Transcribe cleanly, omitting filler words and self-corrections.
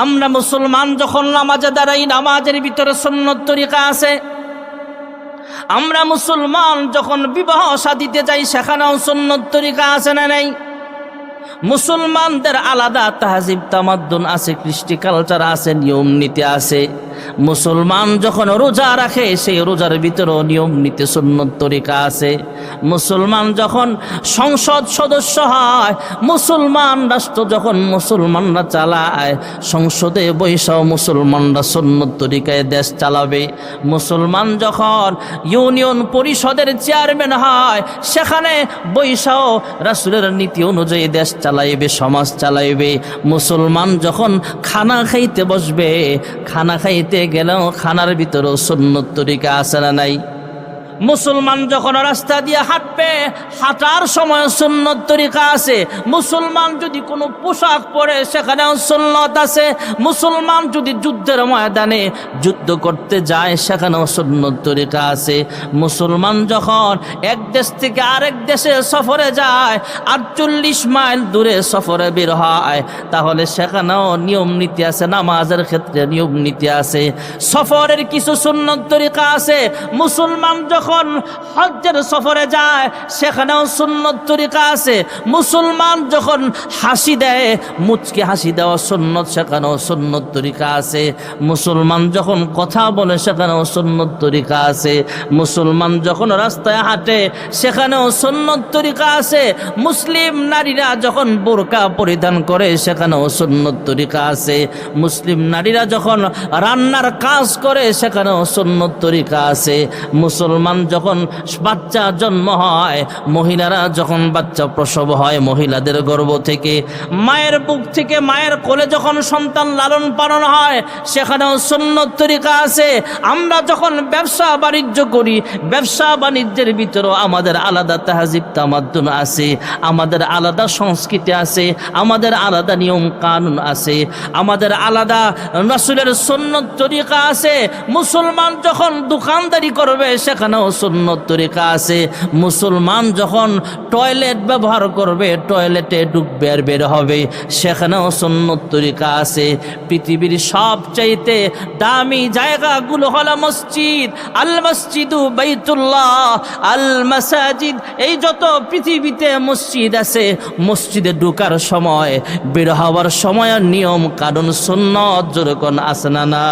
আমরা মুসলমান যখন নামাজে দাঁড়াই, নামাজের ভিতরে সুন্নত তরিকা আছে। আমরা মুসলমান যখন বিবাহ শাদীতে যাই, সেখানেও সুন্নত তরিকা আছে না নাই? মুসলমানদের আলাদা তাহজিব তামাদ্দুন আছে, কৃষ্টি কালচার আছে, নিয়ম নীতি আছে। মুসলমান যখন রোজা রাখে, সেই রোজার ভিতরেও নিয়ম নীতি সুন্নত তরিকা আছে। মুসলমান যখন সংসদ সদস্য হয়, মুসলমান রাষ্ট্র যখন মুসলমানরা চালায়, সংসদে বৈশাও মুসলমানরা সুন্নত তরিকায় দেশ চালাবে। মুসলমান যখন ইউনিয়ন পরিষদের চেয়ারম্যান হয়, সেখানে বৈশাও রাসূলের নীতি অনুযায়ী দেশ চালাইবে, সমাজ চালাইবে। মুসলমান যখন খানা খাইতে বসবে, খানা খাইতে গেলেও খানার ভিতরেও সুন্নত তরিকা আছে না নাই? মুসলমান যখন রাস্তা দিয়ে হাঁটবে, হাঁটার সময় সুন্নত তরিকা আছে। মুসলমান যদি কোনো পোশাক পরে, সেখানেও সুন্নত আছে। মুসলমান যদি যুদ্ধের ময়দানে যুদ্ধ করতে যায়, সেখানেও সুন্নত তরিকা আছে। মুসলমান যখন এক দেশ থেকে আরেক দেশে সফরে যায়, 48 মাইল দূরে সফরে বের হয়, তাহলে সেখানেও নিয়ম নীতি আছে। নামাজের ক্ষেত্রে নিয়ম নীতি আছে, সফরের কিছু সুন্নত তরিকা আছে। মুসলমান যখন হজ্জের সফরে যায়, সেখানেও সুন্নত তরিকা আছে। মুসলমান যখন হাসি দেয়, মুচকে হাসি দেওয়া সুন্নত, সেখানেও সুন্নত তরিকা আছে। মুসলমান যখন কথা বলে, সেখানেও সুন্নত তরিকা আছে। মুসলমান যখন রাস্তায় হাঁটে, সেখানেও সুন্নত তরিকা আছে। মুসলিম নারীরা যখন বোরকা পরিধান করে, সেখানেও সুন্নত তরিকা আছে। মুসলিম নারীরা যখন রান্নার কাজ করে, সেখানেও সুন্নত তরিকা আছে। মুসলমান যখন বাচ্চা জন্ম হয়, মহিলারা যখন বাচ্চা প্রসব হয়, মহিলাদের গর্ভ থেকে, মায়ের বুক থেকে, মায়ের কোলে যখন সন্তান লালন পালন হয়, সেখানেও সুন্নত তরিকা আছে। আমরা যখন ব্যবসা বাণিজ্য করি, ব্যবসা বাণিজ্যের ভিতরেও আমাদের আলাদা তাহজিব তামাদ্দুন আছে, আমাদের আলাদা সংস্কৃতি আছে, আমাদের আলাদা নিয়ম কানুন আছে, আমাদের আলাদা রাসূলের সুন্নত তরিকা আছে। মুসলমান যখন দোকানদারি করবে, সেখানেও সুন্নত তরিকা আছে। মুসলমান যখন টয়লেট ব্যবহার করবে, টয়লেটে ঢুকবে আর বের হবে, সেখানেও সুন্নত তরিকা আছে। পৃথিবীর সবচাইতে দামি জায়গাগুলো হলো মসজিদ। আল মসজিদু বাইতুল্লাহ আল মাসাজিদ। এই যত পৃথিবীতে মসজিদ আছে, মসজিদে ঢোকার সময়, বের হওয়ার সময় নিয়ম কানুন সুন্নত যেরকম আছে না না?